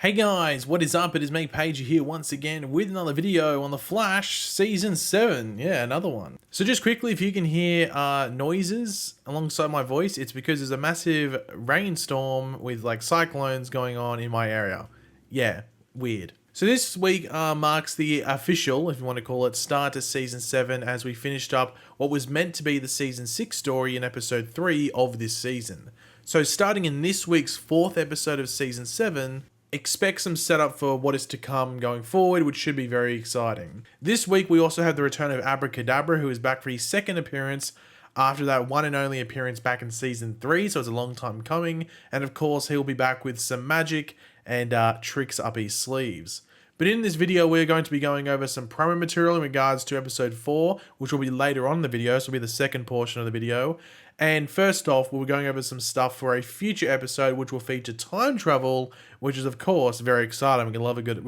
Hey guys, what is up? It is me, Pagey, here once again with another video on The Flash Season 7. Yeah, another one. So just quickly, if you can hear noises alongside my voice, it's because there's a massive rainstorm with like cyclones going on in my area. Yeah, weird. So this week marks the official, if you want to call it, start to Season 7 as we finished up what was meant to be the Season 6 story in Episode 3 of this season. So starting in this week's 4th episode of Season 7, expect some setup for what is to come going forward, which should be very exciting. This week we also have the return of Abracadabra, who is back for his second appearance after that one and only appearance back in Season 3, so it's a long time coming, and of course he'll be back with some magic and tricks up his sleeves. But in this video, we're going to be going over some promo material in regards to episode 4, which will be later on in the video, so it'll be the second portion of the video. And first off, we'll be going over some stuff for a future episode, which will feature time travel, which is of course very exciting. We love a good,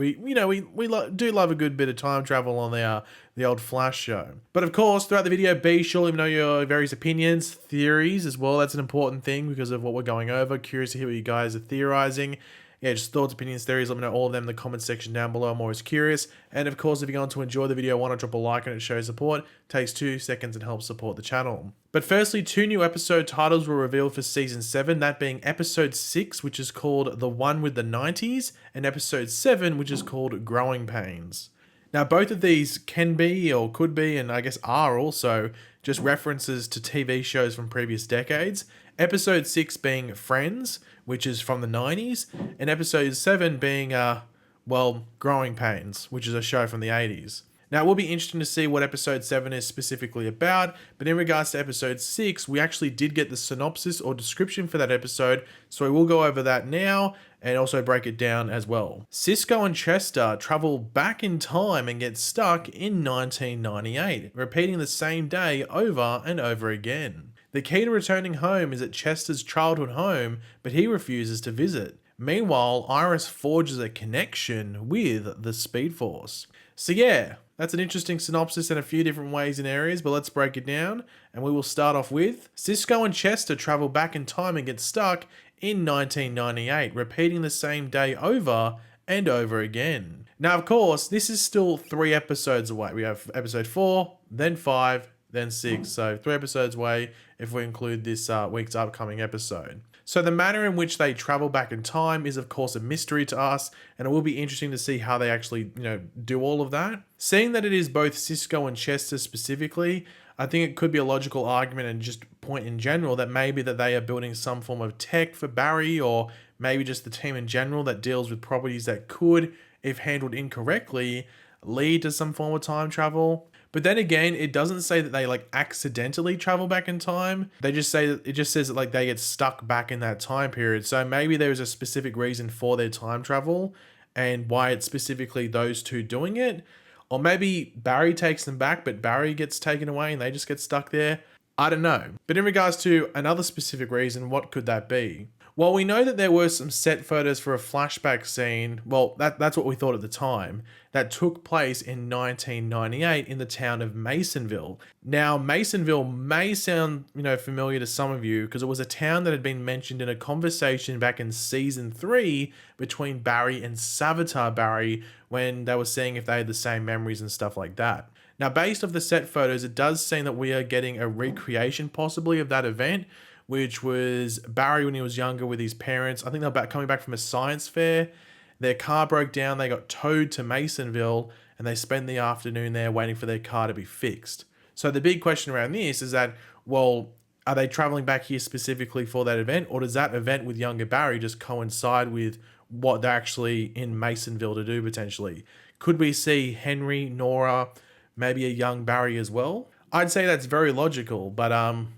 do love a good bit of time travel on the old Flash show. But of course, throughout the video, be sure to let me know your various opinions, theories as well. That's an important thing because of what we're going over. Curious to hear what you guys are theorizing. Yeah, just thoughts, opinions, theories, let me know all of them in the comment section down below. I'm always curious. And of course, if you're going to enjoy the video, why not drop a like on it, show support. It takes 2 seconds and helps support the channel. But firstly, 2 new episode titles were revealed for Season 7, that being Episode 6, which is called The One with the 90s, and Episode 7, which is called Growing Pains. Now, both of these can be, or could be, and I guess are also, just references to TV shows from previous decades. Episode 6 being Friends, which is from the 90s, and Episode 7 being, Growing Pains, which is a show from the 80s. Now, it will be interesting to see what Episode 7 is specifically about, but in regards to Episode 6, we actually did get the synopsis or description for that episode, so we will go over that now and also break it down as well. Cisco and Chester travel back in time and get stuck in 1998, repeating the same day over and over again. The key to returning home is at Chester's childhood home, but he refuses to visit. Meanwhile, Iris forges a connection with the Speed Force. So yeah, that's an interesting synopsis in a few different ways and areas, but let's break it down. And we will start off with Cisco and Chester travel back in time and get stuck in 1998, repeating the same day over and over again. Now, of course, this is still 3 episodes away. We have episode 4, then 5, then 6. So 3 episodes away if we include this week's upcoming episode. So the manner in which they travel back in time is of course a mystery to us, and it will be interesting to see how they actually, do all of that. Seeing that it is both Cisco and Chester specifically, I think it could be a logical argument and just point in general that maybe that they are building some form of tech for Barry, or maybe just the team in general that deals with properties that could, if handled incorrectly, lead to some form of time travel. But then again, it doesn't say that they accidentally travel back in time. They just say that it just says that they get stuck back in that time period. So maybe there's a specific reason for their time travel and why it's specifically those two doing it. Or maybe Barry takes them back, but Barry gets taken away and they just get stuck there. I don't know. But in regards to another specific reason, what could that be? Well, we know that there were some set photos for a flashback scene, well, that's what we thought at the time, that took place in 1998 in the town of Masonville. Now, Masonville may sound, familiar to some of you because it was a town that had been mentioned in a conversation back in Season 3 between Barry and Savitar Barry when they were seeing if they had the same memories and stuff like that. Now, based off the set photos, it does seem that we are getting a recreation possibly of that event, which was Barry when he was younger with his parents. I think they're coming back from a science fair. Their car broke down. They got towed to Masonville and they spent the afternoon there waiting for their car to be fixed. So the big question around this is that, well, are they traveling back here specifically for that event, or does that event with younger Barry just coincide with what they're actually in Masonville to do potentially? Could we see Henry, Nora, maybe a young Barry as well? I'd say that's very logical, but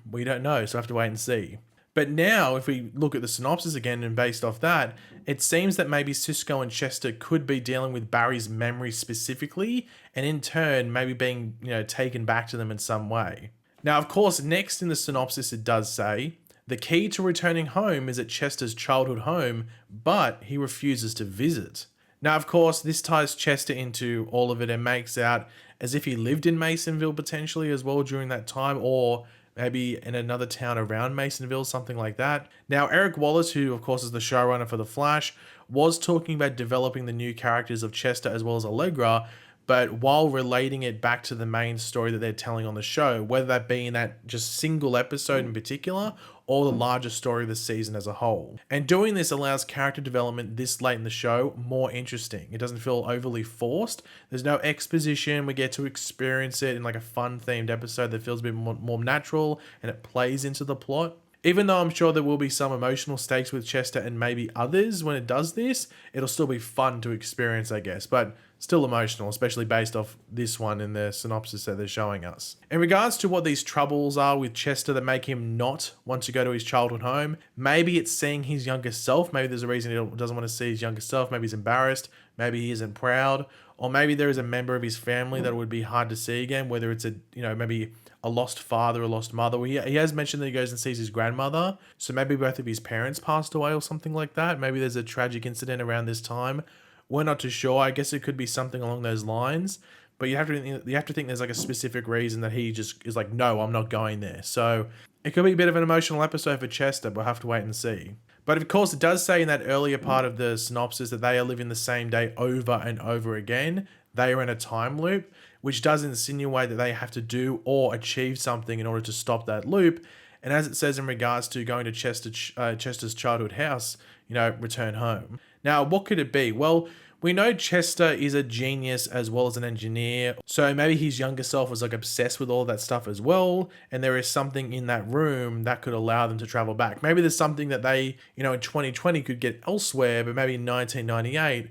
we don't know, so I have to wait and see. But now, if we look at the synopsis again and based off that, it seems that maybe Cisco and Chester could be dealing with Barry's memories specifically, and in turn, maybe being, taken back to them in some way. Now, of course, next in the synopsis, it does say, the key to returning home is at Chester's childhood home, but he refuses to visit. Now, of course, this ties Chester into all of it and makes out as if he lived in Masonville potentially as well during that time, or maybe in another town around Masonville, something like that. Now, Eric Wallace, who of course is the showrunner for The Flash, was talking about developing the new characters of Chester as well as Allegra, but while relating it back to the main story that they're telling on the show, whether that be in that just single episode in particular or the larger story of the season as a whole. And doing this allows character development this late in the show more interesting. It doesn't feel overly forced. There's no exposition. We get to experience it in like a fun themed episode that feels a bit more natural and it plays into the plot. Even though I'm sure there will be some emotional stakes with Chester and maybe others when it does this, it'll still be fun to experience, I guess, but still emotional, especially based off this one in the synopsis that they're showing us. In regards to what these troubles are with Chester that make him not want to go to his childhood home, maybe it's seeing his younger self. Maybe there's a reason he doesn't want to see his younger self. Maybe he's embarrassed. Maybe he isn't proud. Or maybe there is a member of his family that would be hard to see again, whether it's maybe a lost father or lost mother. Well, he has mentioned that he goes and sees his grandmother. So maybe both of his parents passed away or something like that. Maybe there's a tragic incident around this time. We're not too sure. I guess it could be something along those lines. But you have to think there's like a specific reason that he just is like, no, I'm not going there. So it could be a bit of an emotional episode for Chester, but we'll have to wait and see. But of course, it does say in that earlier part of the synopsis that they are living the same day over and over again. They are in a time loop, which does insinuate that they have to do or achieve something in order to stop that loop. And as it says in regards to going to Chester's childhood house, return home. Now, what could it be? Well, we know Chester is a genius as well as an engineer. So maybe his younger self was like obsessed with all that stuff as well. And there is something in that room that could allow them to travel back. Maybe there's something that they, in 2020 could get elsewhere, but maybe in 1998,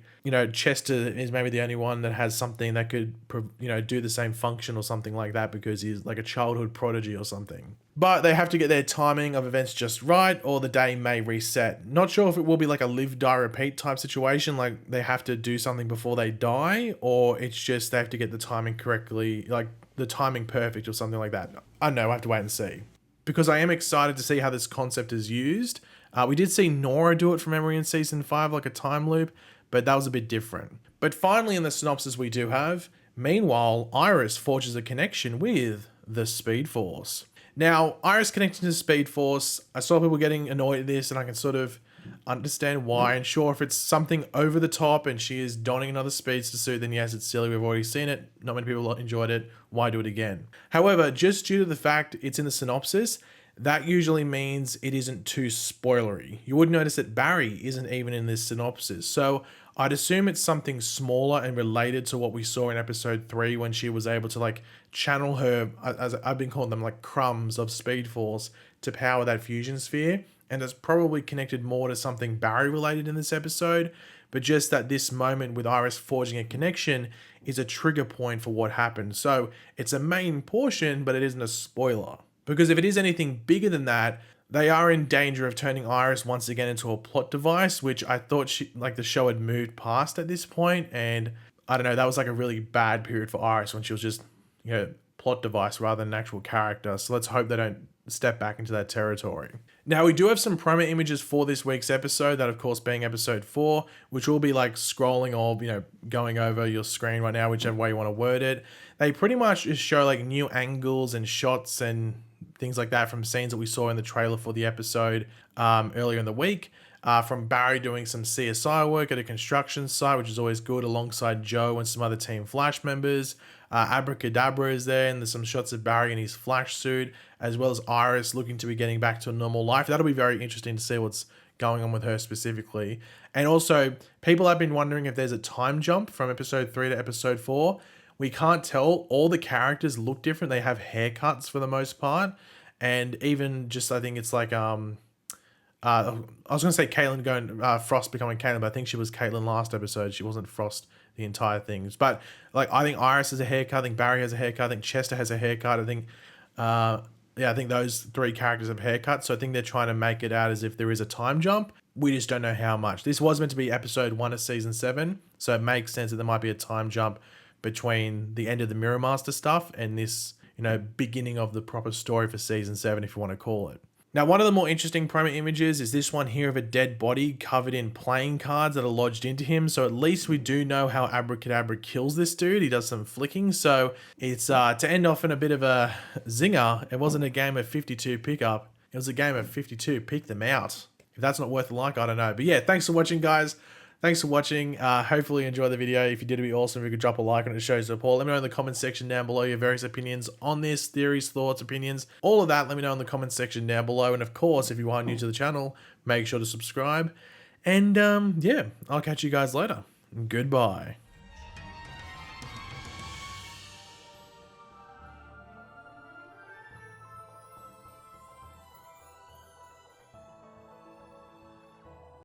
Chester is maybe the only one that has something that could, do the same function or something like that because he's like a childhood prodigy or something. But they have to get their timing of events just right or the day may reset. Not sure if it will be like a live, die, repeat type situation, like they have to do something before they die, or it's just they have to get the timing correctly, like the timing perfect or something like that. I don't know, I have to wait and see. Because I am excited to see how this concept is used. We did see Nora do it from memory in season 5, like a time loop, but that was a bit different. But finally in the synopsis we do have, meanwhile, Iris forges a connection with the Speed Force. Now, Iris connecting to the Speed Force, I saw people getting annoyed at this and I can sort of understand why. And sure, if it's something over the top and she is donning another speedster suit, then yes, it's silly. We've already seen it. Not many people enjoyed it. Why do it again? However, just due to the fact it's in the synopsis, that usually means it isn't too spoilery. You would notice that Barry isn't even in this synopsis. So I'd assume it's something smaller and related to what we saw in episode 3 when she was able to like channel her, as I've been calling them, like crumbs of Speed Force to power that fusion sphere. And it's probably connected more to something Barry related in this episode. But just that this moment with Iris forging a connection is a trigger point for what happened. So it's a main portion, but it isn't a spoiler. Because if it is anything bigger than that, they are in danger of turning Iris once again into a plot device, which I thought the show had moved past at this point. And I don't know, that was like a really bad period for Iris when she was just, plot device rather than an actual character. So let's hope they don't step back into that territory. Now, we do have some promo images for this week's episode, that of course being episode 4, which will be like scrolling or, going over your screen right now, whichever way you want to word it. They pretty much just show like new angles and shots and things like that from scenes that we saw in the trailer for the episode earlier in the week. From Barry doing some CSI work at a construction site, which is always good, alongside Joe and some other Team Flash members. Abracadabra is there, and there's some shots of Barry in his Flash suit, as well as Iris looking to be getting back to a normal life. That'll be very interesting to see what's going on with her specifically. And also, people have been wondering if there's a time jump from episode 3 to episode 4. We can't tell. All the characters look different. They have haircuts for the most part. And even just, I think it's like, I was going to say Caitlin going, Frost becoming Caitlin, but I think she was Caitlin last episode. She wasn't Frost the entire thing. But like, I think Iris has a haircut. I think Barry has a haircut. I think Chester has a haircut. I think, I think those 3 characters have haircuts. So I think they're trying to make it out as if there is a time jump. We just don't know how much. This was meant to be episode 1 of season 7. So it makes sense that there might be a time jump between the end of the Mirror Master stuff and this, beginning of the proper story for season 7, if you want to call it. Now, one of the more interesting promo images is this one here of a dead body covered in playing cards that are lodged into him. So at least we do know how Abracadabra kills this dude. He does some flicking. So it's to end off in a bit of a zinger. It wasn't a game of 52 pickup. It was a game of 52 pick them out. If that's not worth a like, I don't know. But yeah, thanks for watching, guys. Thanks for watching. Hopefully you enjoyed the video. If you did, it'd be awesome if you could drop a like on it to show support. Let me know in the comments section down below your various opinions on this, theories, thoughts, opinions, all of that. Let me know in the comments section down below. And of course, if you are new to the channel, make sure to subscribe. And yeah, I'll catch you guys later. Goodbye.